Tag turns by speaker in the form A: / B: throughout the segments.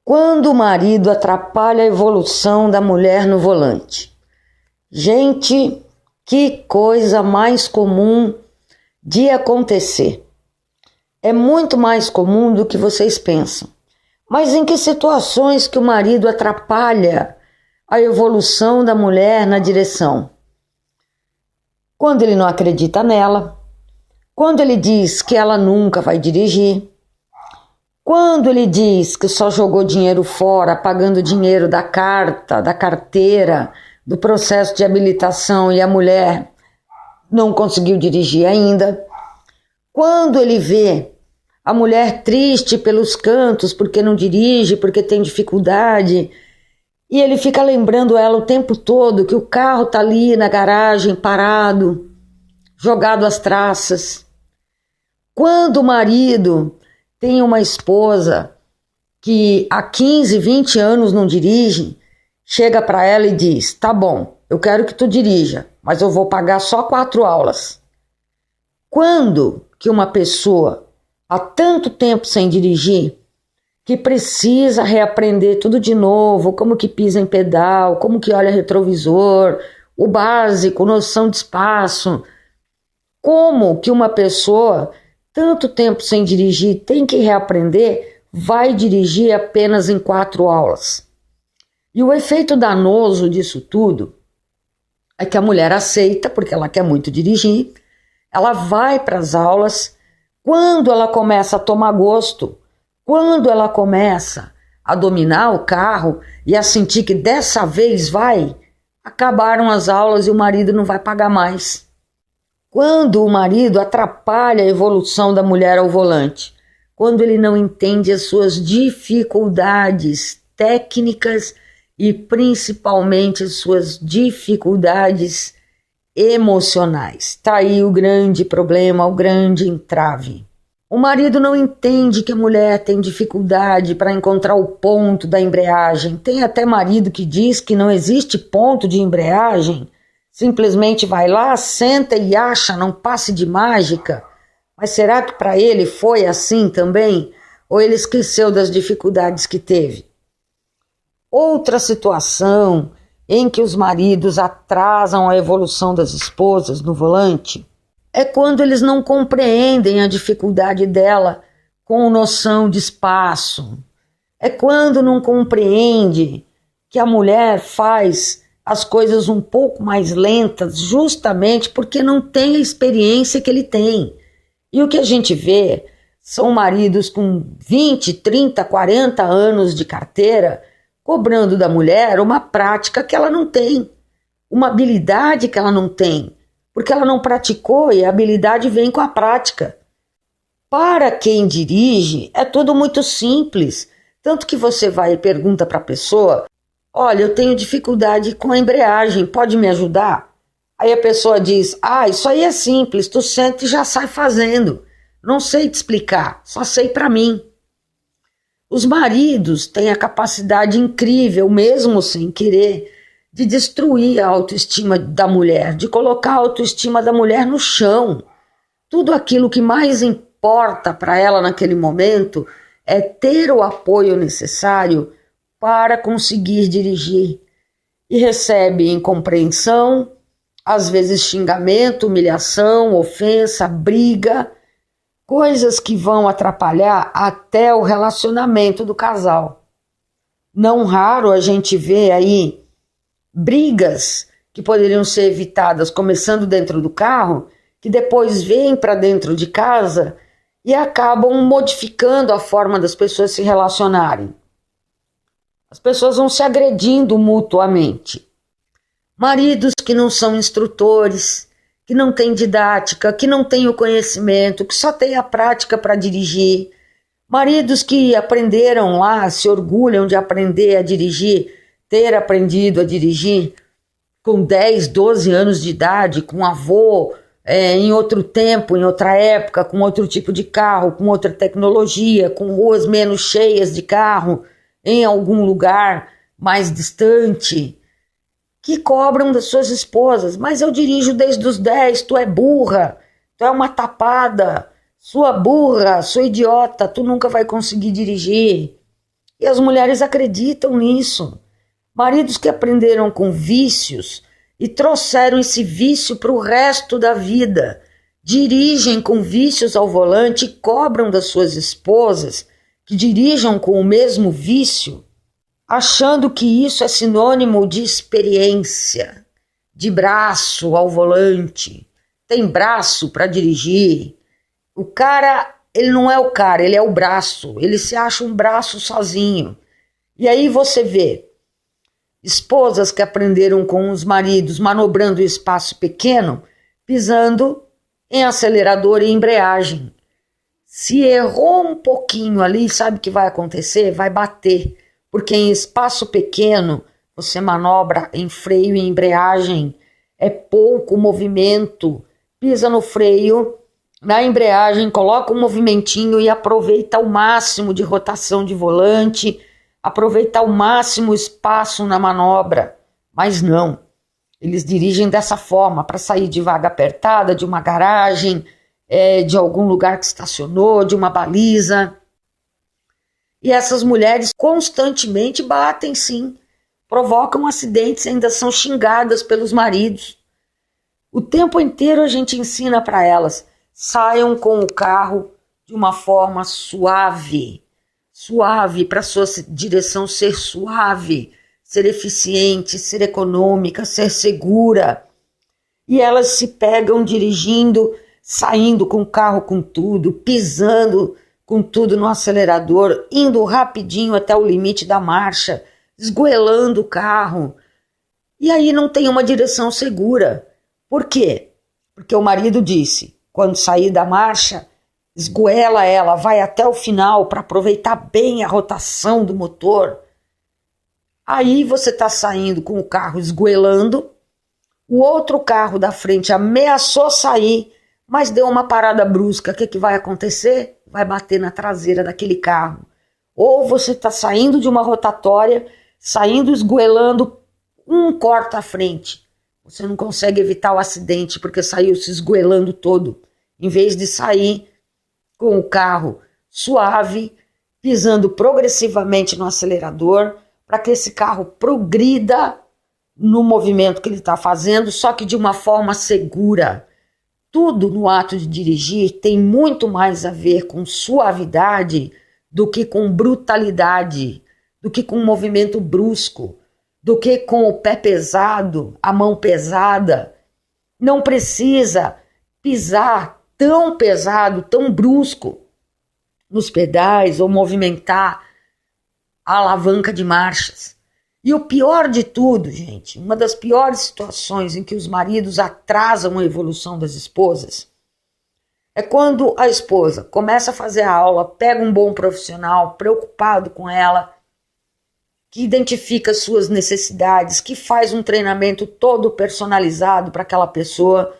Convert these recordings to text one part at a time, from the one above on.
A: Quando o marido atrapalha a evolução da mulher no volante. Gente, que coisa mais comum de acontecer. É muito mais comum do que vocês pensam. Mas em que situações que o marido atrapalha a evolução da mulher na direção? Quando ele não acredita nela, quando ele diz que ela nunca vai dirigir, quando ele diz que só jogou dinheiro fora, pagando dinheiro da carta, da carteira, do processo de habilitação e a mulher não conseguiu dirigir ainda. Quando ele vê a mulher triste pelos cantos porque não dirige, porque tem dificuldade, e ele fica lembrando ela o tempo todo que o carro está ali na garagem, parado, jogado às traças. Quando o marido tem uma esposa que há 15, 20 anos não dirige, chega para ela e diz: tá bom, eu quero que tu dirija, mas eu vou pagar só 4 aulas. Quando que uma pessoa há tanto tempo sem dirigir, que precisa reaprender tudo de novo, como que pisa em pedal, como que olha retrovisor, o básico, noção de espaço, como que uma pessoa tanto tempo sem dirigir tem que reaprender, vai dirigir apenas em 4 aulas. E o efeito danoso disso tudo é que a mulher aceita, porque ela quer muito dirigir, ela vai para as aulas. Quando ela começa a tomar gosto, quando ela começa a dominar o carro e a sentir que dessa vez vai, acabaram as aulas e o marido não vai pagar mais. Quando o marido atrapalha a evolução da mulher ao volante, quando ele não entende as suas dificuldades técnicas e principalmente as suas dificuldades emocionais. Tá aí o grande problema, o grande entrave. O marido não entende que a mulher tem dificuldade para encontrar o ponto da embreagem. Tem até marido que diz que não existe ponto de embreagem. Simplesmente vai lá, senta e acha, não passe de mágica. Mas será que para ele foi assim também? Ou ele esqueceu das dificuldades que teve? Outra situação em que os maridos atrasam a evolução das esposas no volante é quando eles não compreendem a dificuldade dela com noção de espaço. É quando não compreende que a mulher faz as coisas um pouco mais lentas, justamente porque não tem a experiência que ele tem. E o que a gente vê são maridos com 20, 30, 40 anos de carteira cobrando da mulher uma prática que ela não tem, uma habilidade que ela não tem, porque ela não praticou e a habilidade vem com a prática. Para quem dirige, é tudo muito simples, tanto que você vai e pergunta para a pessoa: olha, eu tenho dificuldade com a embreagem, pode me ajudar? Aí a pessoa diz: isso aí é simples, tu senta e já sai fazendo. Não sei te explicar, só sei para mim. Os maridos têm a capacidade incrível, mesmo sem querer, de destruir a autoestima da mulher, de colocar a autoestima da mulher no chão. Tudo aquilo que mais importa para ela naquele momento é ter o apoio necessário para conseguir dirigir. E recebe incompreensão, às vezes xingamento, humilhação, ofensa, briga, coisas que vão atrapalhar até o relacionamento do casal. Não raro a gente vê aí brigas que poderiam ser evitadas começando dentro do carro, que depois vêm para dentro de casa e acabam modificando a forma das pessoas se relacionarem. As pessoas vão se agredindo mutuamente. Maridos que não são instrutores, que não têm didática, que não têm o conhecimento, que só têm a prática para dirigir. Maridos que aprenderam lá, se orgulham de aprender a dirigir, ter aprendido a dirigir com 10, 12 anos de idade, com avô, em outro tempo, em outra época, com outro tipo de carro, com outra tecnologia, com ruas menos cheias de carro, em algum lugar mais distante, que cobram das suas esposas: mas eu dirijo desde os 10, tu é burra, tu é uma tapada, sua burra, sua idiota, tu nunca vai conseguir dirigir. E as mulheres acreditam nisso. Maridos que aprenderam com vícios e trouxeram esse vício para o resto da vida. Dirigem com vícios ao volante e cobram das suas esposas que dirijam com o mesmo vício, achando que isso é sinônimo de experiência, de braço ao volante. Tem braço para dirigir. O cara, ele não é o cara, ele é o braço. Ele se acha um braço sozinho. E aí você vê esposas que aprenderam com os maridos manobrando o espaço pequeno, pisando em acelerador e embreagem. Se errou um pouquinho ali, sabe o que vai acontecer? Vai bater, porque em espaço pequeno você manobra em freio e embreagem, é pouco movimento, pisa no freio, na embreagem, coloca um movimentinho e aproveita ao máximo de rotação de volante, aproveita ao máximo o espaço na manobra. Mas não, eles dirigem dessa forma, para sair de vaga apertada, de uma garagem, de algum lugar que estacionou, de uma baliza. E essas mulheres constantemente batem, sim, provocam acidentes e ainda são xingadas pelos maridos. O tempo inteiro a gente ensina para elas, saiam com o carro de uma forma suave, para a sua direção ser suave, ser eficiente, ser econômica, ser segura. E elas se pegam dirigindo, saindo com o carro com tudo, pisando com tudo no acelerador, indo rapidinho até o limite da marcha, esgoelando o carro. E aí não tem uma direção segura. Por quê? Porque o marido disse, quando sair da marcha, esgoela ela, vai até o final para aproveitar bem a rotação do motor. Aí você está saindo com o carro esgoelando, o outro carro da frente ameaçou sair, mas deu uma parada brusca. O que vai acontecer? Vai bater na traseira daquele carro. Ou você está saindo de uma rotatória, saindo esgoelando, corta a frente. Você não consegue evitar o acidente porque saiu se esgoelando todo, em vez de sair com o carro suave, pisando progressivamente no acelerador, para que esse carro progrida no movimento que ele está fazendo, só que de uma forma segura. Tudo no ato de dirigir tem muito mais a ver com suavidade do que com brutalidade, do que com movimento brusco, do que com o pé pesado, a mão pesada. Não precisa pisar tão pesado, tão brusco nos pedais ou movimentar a alavanca de marchas. E o pior de tudo, gente, uma das piores situações em que os maridos atrasam a evolução das esposas é quando a esposa começa a fazer a aula, pega um bom profissional preocupado com ela, que identifica suas necessidades, que faz um treinamento todo personalizado para aquela pessoa,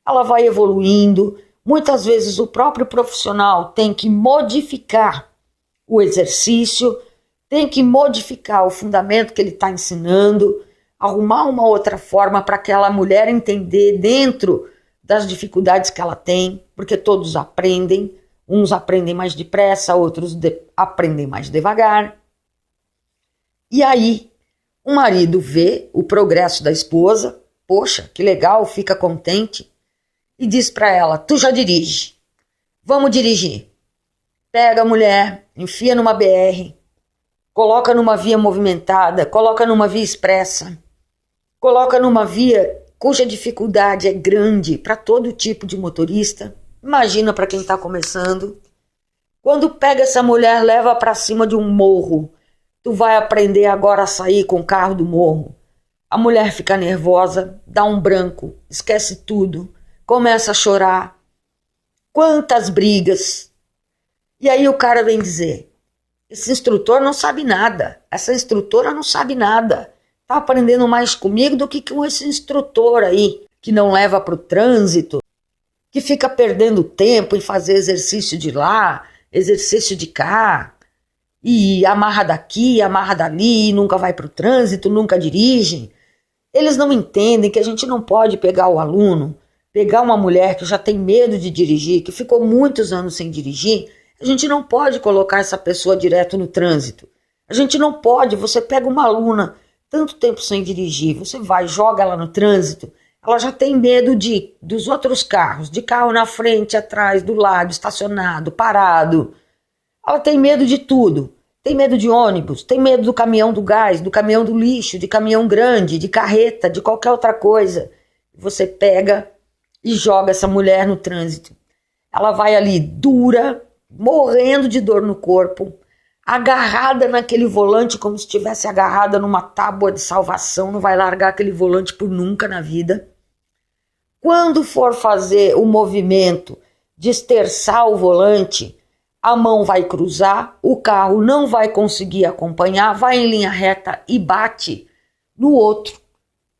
A: ela vai evoluindo. Muitas vezes o próprio profissional tem que modificar o exercício, tem que modificar o fundamento que ele está ensinando, arrumar uma outra forma para aquela mulher entender dentro das dificuldades que ela tem, porque todos aprendem, uns aprendem mais depressa, outros aprendem mais devagar. E aí, o marido vê o progresso da esposa, poxa, que legal, fica contente, e diz para ela, tu já dirige, vamos dirigir. Pega a mulher, enfia numa BR, coloca numa via movimentada, coloca numa via expressa, coloca numa via cuja dificuldade é grande para todo tipo de motorista. Imagina para quem está começando. Quando pega essa mulher, leva para cima de um morro, tu vai aprender agora a sair com o carro do morro. A mulher fica nervosa, dá um branco, esquece tudo, começa a chorar. Quantas brigas! E aí o cara vem dizer, esse instrutor não sabe nada, essa instrutora não sabe nada, tá aprendendo mais comigo do que com esse instrutor aí, que não leva para o trânsito, que fica perdendo tempo em fazer exercício de lá, exercício de cá, e amarra daqui, amarra dali, nunca vai para o trânsito, nunca dirigem. Eles não entendem que a gente não pode pegar o aluno, pegar uma mulher que já tem medo de dirigir, que ficou muitos anos sem dirigir, a gente não pode colocar essa pessoa direto no trânsito. A gente não pode, você pega uma aluna tanto tempo sem dirigir, você vai, joga ela no trânsito, ela já tem medo dos outros carros, de carro na frente, atrás, do lado, estacionado, parado. Ela tem medo de tudo. Tem medo de ônibus, tem medo do caminhão do gás, do caminhão do lixo, de caminhão grande, de carreta, de qualquer outra coisa. Você pega e joga essa mulher no trânsito. Ela vai ali dura, morrendo de dor no corpo, agarrada naquele volante como se estivesse agarrada numa tábua de salvação, não vai largar aquele volante por nunca na vida. Quando for fazer o movimento de esterçar o volante, a mão vai cruzar, o carro não vai conseguir acompanhar, vai em linha reta e bate no outro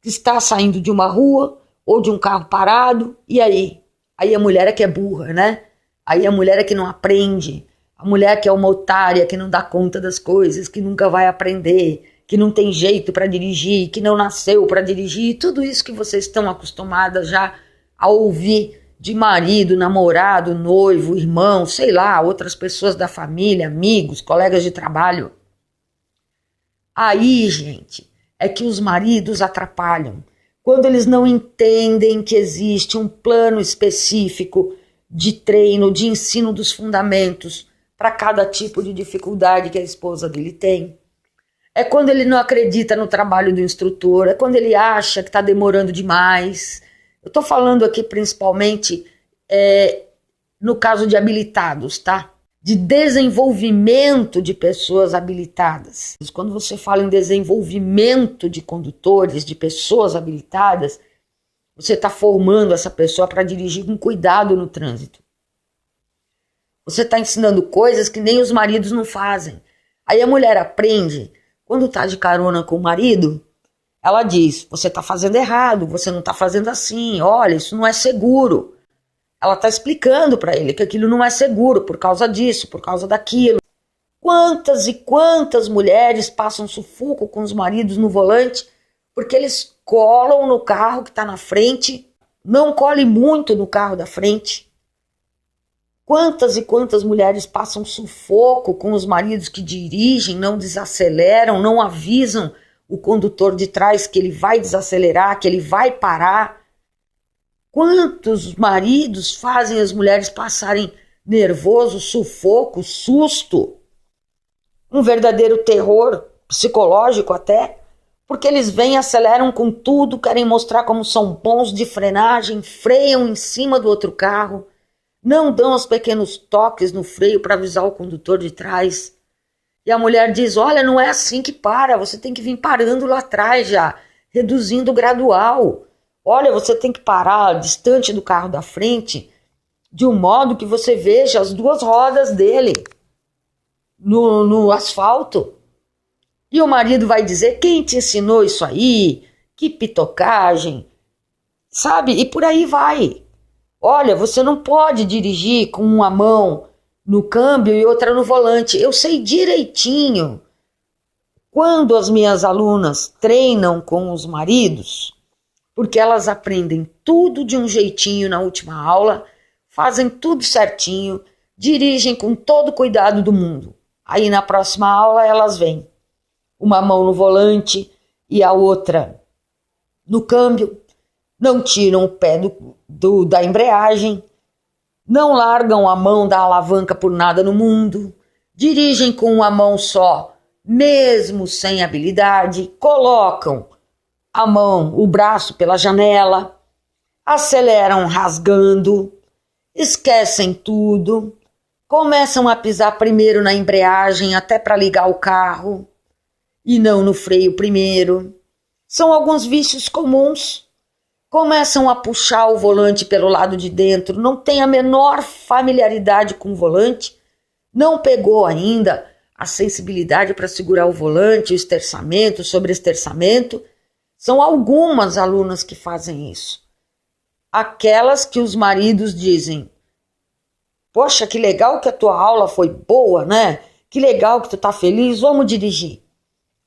A: que está saindo de uma rua ou de um carro parado. E aí? Aí a mulher é que é burra, né? Aí a mulher é que não aprende, a mulher que é uma otária, que não dá conta das coisas, que nunca vai aprender, que não tem jeito para dirigir, que não nasceu para dirigir, tudo isso que vocês estão acostumadas já a ouvir de marido, namorado, noivo, irmão, sei lá, outras pessoas da família, amigos, colegas de trabalho. Aí, gente, é que os maridos atrapalham. Quando eles não entendem que existe um plano específico de treino, de ensino dos fundamentos para cada tipo de dificuldade que a esposa dele tem. É quando ele não acredita no trabalho do instrutor, é quando ele acha que está demorando demais. Eu estou falando aqui principalmente no caso de habilitados, tá? De desenvolvimento de pessoas habilitadas. Quando você fala em desenvolvimento de condutores, de pessoas habilitadas, você está formando essa pessoa para dirigir com cuidado no trânsito. Você está ensinando coisas que nem os maridos não fazem. Aí a mulher aprende, quando está de carona com o marido, ela diz, você está fazendo errado, você não está fazendo assim, olha, isso não é seguro. Ela está explicando para ele que aquilo não é seguro por causa disso, por causa daquilo. Quantas e quantas mulheres passam sufoco com os maridos no volante porque eles colam no carro que está na frente, não colhe muito no carro da frente. Quantas e quantas mulheres passam sufoco com os maridos que dirigem, não desaceleram, não avisam o condutor de trás que ele vai desacelerar, que ele vai parar. Quantos maridos fazem as mulheres passarem nervoso, sufoco, susto, um verdadeiro terror psicológico até, porque eles vêm, aceleram com tudo, querem mostrar como são bons de frenagem, freiam em cima do outro carro, não dão os pequenos toques no freio para avisar o condutor de trás. E a mulher diz, olha, não é assim que para, você tem que vir parando lá atrás já, reduzindo gradual. Olha, você tem que parar distante do carro da frente, de um modo que você veja as duas rodas dele no asfalto. E o marido vai dizer, quem te ensinou isso aí? Que pitocagem, sabe? E por aí vai. Olha, você não pode dirigir com uma mão no câmbio e outra no volante. Eu sei direitinho. Quando as minhas alunas treinam com os maridos, porque elas aprendem tudo de um jeitinho na última aula, fazem tudo certinho, dirigem com todo o cuidado do mundo. Aí na próxima aula elas vêm, uma mão no volante e a outra no câmbio, não tiram o pé da embreagem, não largam a mão da alavanca por nada no mundo, dirigem com uma mão só, mesmo sem habilidade, colocam a mão, o braço pela janela, aceleram rasgando, esquecem tudo, começam a pisar primeiro na embreagem até para ligar o carro e não no freio primeiro. São alguns vícios comuns. Começam a puxar o volante pelo lado de dentro, não tem a menor familiaridade com o volante, não pegou ainda a sensibilidade para segurar o volante, o esterçamento, sobreesterçamento. São algumas alunas que fazem isso. Aquelas que os maridos dizem, poxa, que legal que a tua aula foi boa, né? Que legal que tu tá feliz, vamos dirigir.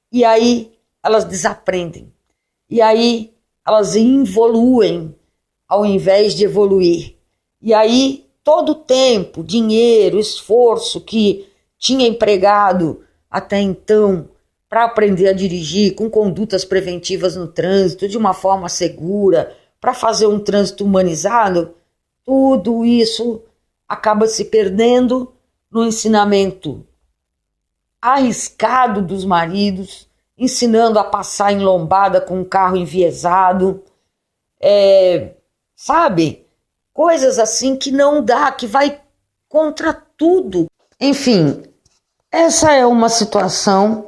A: E aí elas desaprendem. E aí elas involuem ao invés de evoluir. E aí todo o tempo, dinheiro, esforço que tinha empregado até então para aprender a dirigir com condutas preventivas no trânsito, de uma forma segura, para fazer um trânsito humanizado, tudo isso acaba se perdendo no ensinamento arriscado dos maridos, ensinando a passar em lombada com um carro enviesado, sabe? Coisas assim que não dá, que vai contra tudo. Enfim, essa é uma situação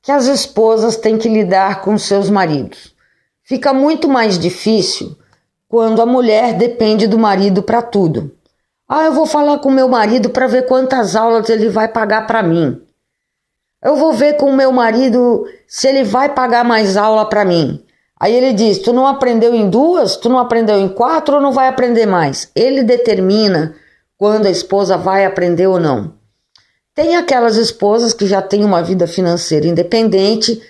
A: que as esposas têm que lidar com seus maridos. Fica muito mais difícil quando a mulher depende do marido para tudo. Eu vou falar com meu marido para ver quantas aulas ele vai pagar para mim. Eu vou ver com o meu marido se ele vai pagar mais aula para mim. Aí ele diz, tu não aprendeu em 2, tu não aprendeu em 4 ou não vai aprender mais? Ele determina quando a esposa vai aprender ou não. Tem aquelas esposas que já têm uma vida financeira independente,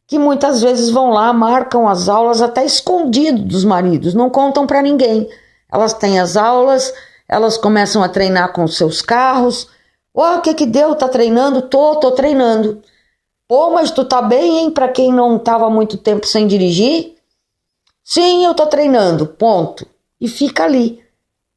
A: que muitas vezes vão lá, marcam as aulas até escondido dos maridos, não contam para ninguém. Elas têm as aulas, elas começam a treinar com os seus carros. O que deu? Tá treinando? Tô treinando. Pô, mas tu tá bem, hein? Para quem não tava muito tempo sem dirigir? Sim, eu tô treinando, ponto. E fica ali.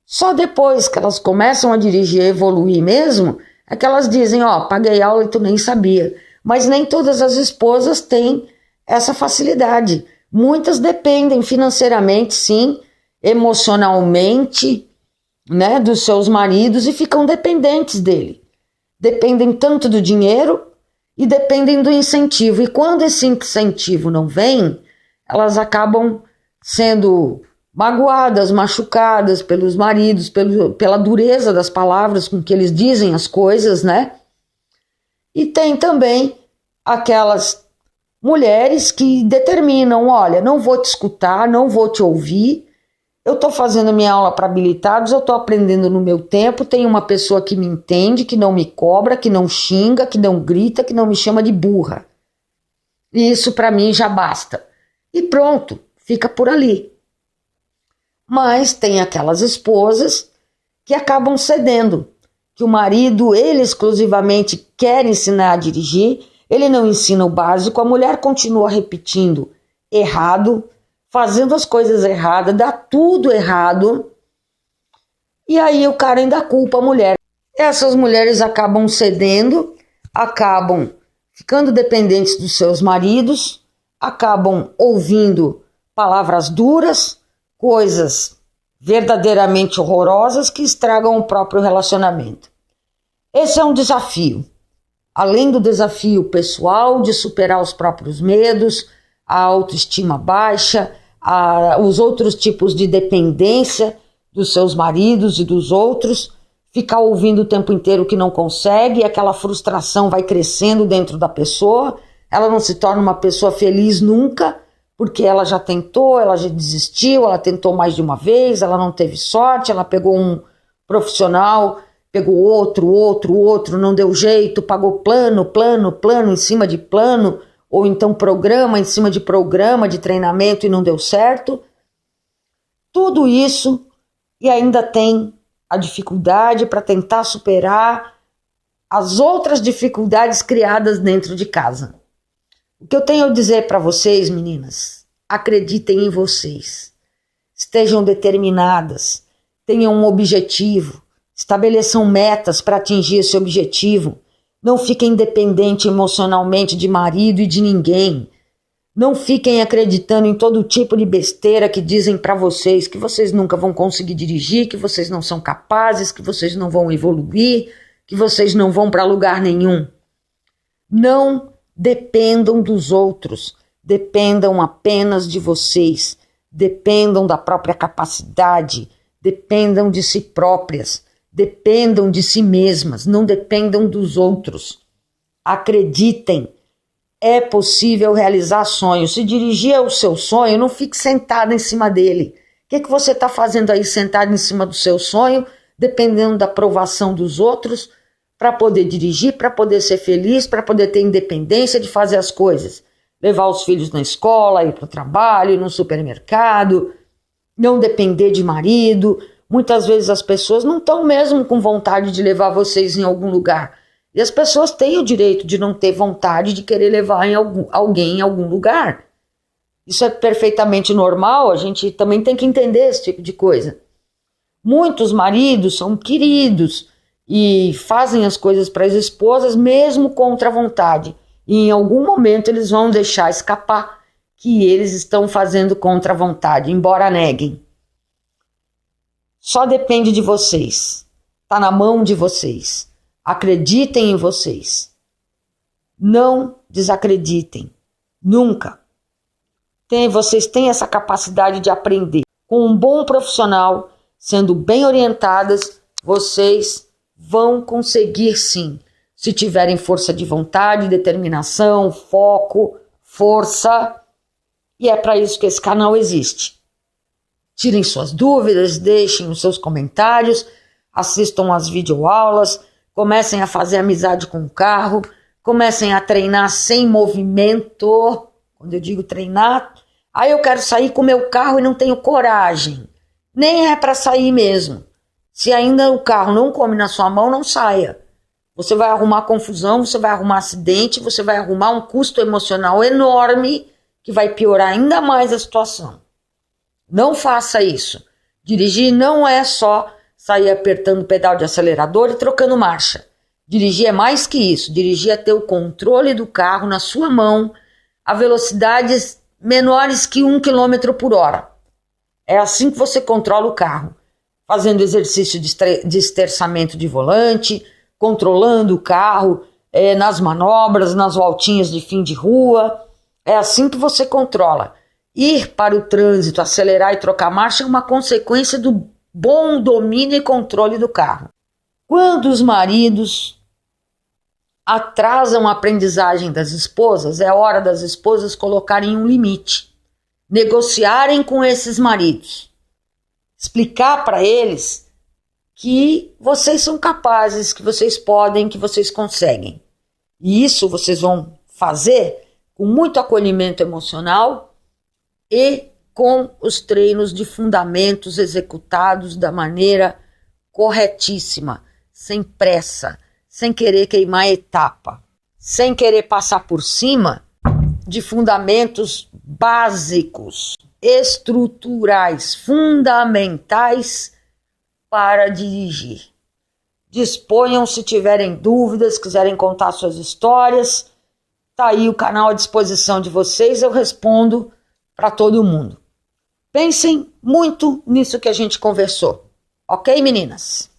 A: Só depois que elas começam a dirigir e evoluir mesmo, é que elas dizem, paguei aula e tu nem sabia. Mas nem todas as esposas têm essa facilidade. Muitas dependem financeiramente, sim, emocionalmente, né, dos seus maridos e ficam dependentes dele. Dependem tanto do dinheiro e dependem do incentivo. E quando esse incentivo não vem, elas acabam sendo magoadas, machucadas pelos maridos, pela dureza das palavras com que eles dizem as coisas, né? E tem também aquelas mulheres que determinam, olha, não vou te escutar, não vou te ouvir, eu estou fazendo minha aula para habilitados, eu estou aprendendo no meu tempo, tem uma pessoa que me entende, que não me cobra, que não xinga, que não grita, que não me chama de burra. E isso para mim já basta. E pronto, fica por ali. Mas tem aquelas esposas que acabam cedendo, que o marido, ele exclusivamente quer ensinar a dirigir, ele não ensina o básico, a mulher continua repetindo errado, fazendo as coisas erradas, dá tudo errado, e aí o cara ainda culpa a mulher. Essas mulheres acabam cedendo, acabam ficando dependentes dos seus maridos, acabam ouvindo palavras duras, coisas verdadeiramente horrorosas que estragam o próprio relacionamento. Esse é um desafio. Além do desafio pessoal de superar os próprios medos, a autoestima baixa, os outros tipos de dependência dos seus maridos e dos outros, ficar ouvindo o tempo inteiro que não consegue, e aquela frustração vai crescendo dentro da pessoa, ela não se torna uma pessoa feliz nunca, porque ela já tentou, ela já desistiu, ela tentou mais de uma vez, ela não teve sorte, ela pegou um profissional, pegou outro, não deu jeito, pagou plano em cima de plano, ou então programa em cima de programa de treinamento e não deu certo. Tudo isso, e ainda tem a dificuldade para tentar superar as outras dificuldades criadas dentro de casa. O que eu tenho a dizer para vocês, meninas, acreditem em vocês, estejam determinadas, tenham um objetivo, estabeleçam metas para atingir esse objetivo, não fiquem dependentes emocionalmente de marido e de ninguém, não fiquem acreditando em todo tipo de besteira que dizem para vocês que vocês nunca vão conseguir dirigir, que vocês não são capazes, que vocês não vão evoluir, que vocês não vão para lugar nenhum. Não dependam dos outros, dependam apenas de vocês, dependam da própria capacidade, dependam de si próprias, dependam de si mesmas, não dependam dos outros. Acreditem, é possível realizar sonhos. Se dirigir ao seu sonho, não fique sentado em cima dele. O que você está fazendo aí sentado em cima do seu sonho, dependendo da aprovação dos outros, para poder dirigir, para poder ser feliz, para poder ter independência de fazer as coisas. Levar os filhos na escola, ir para o trabalho, ir no supermercado, não depender de marido. Muitas vezes as pessoas não estão mesmo com vontade de levar vocês em algum lugar. E as pessoas têm o direito de não ter vontade de querer levar alguém em algum lugar. Isso é perfeitamente normal, a gente também tem que entender esse tipo de coisa. Muitos maridos são queridos e fazem as coisas para as esposas mesmo contra a vontade. E em algum momento eles vão deixar escapar que eles estão fazendo contra a vontade, embora neguem. Só depende de vocês. Está na mão de vocês. Acreditem em vocês. Não desacreditem. Nunca. Vocês têm essa capacidade de aprender. Com um bom profissional, sendo bem orientadas, vocês vão conseguir sim. Se tiverem força de vontade, determinação, foco, força. E é para isso que esse canal existe. Tirem suas dúvidas, deixem os seus comentários, assistam às videoaulas, comecem a fazer amizade com o carro, comecem a treinar sem movimento. Quando eu digo treinar, aí eu quero sair com o meu carro e não tenho coragem. Nem é para sair mesmo. Se ainda o carro não come na sua mão, não saia. Você vai arrumar confusão, você vai arrumar acidente, você vai arrumar um custo emocional enorme que vai piorar ainda mais a situação. Não faça isso. Dirigir não é só sair apertando o pedal de acelerador e trocando marcha. Dirigir é mais que isso. Dirigir é ter o controle do carro na sua mão a velocidades menores que 1 km por hora. É assim que você controla o carro. Fazendo exercício de esterçamento de volante, controlando o carro nas manobras, nas voltinhas de fim de rua. É assim que você controla. Ir para o trânsito, acelerar e trocar marcha é uma consequência do bom domínio e controle do carro. Quando os maridos atrasam a aprendizagem das esposas, é hora das esposas colocarem um limite. Negociarem com esses maridos. Explicar para eles que vocês são capazes, que vocês podem, que vocês conseguem. E isso vocês vão fazer com muito acolhimento emocional e com os treinos de fundamentos executados da maneira corretíssima, sem pressa, sem querer queimar etapa, sem querer passar por cima de fundamentos básicos, estruturais, fundamentais para dirigir. Disponham se tiverem dúvidas, quiserem contar suas histórias. Está aí o canal à disposição de vocês, eu respondo para todo mundo. Pensem muito nisso que a gente conversou. Ok, meninas?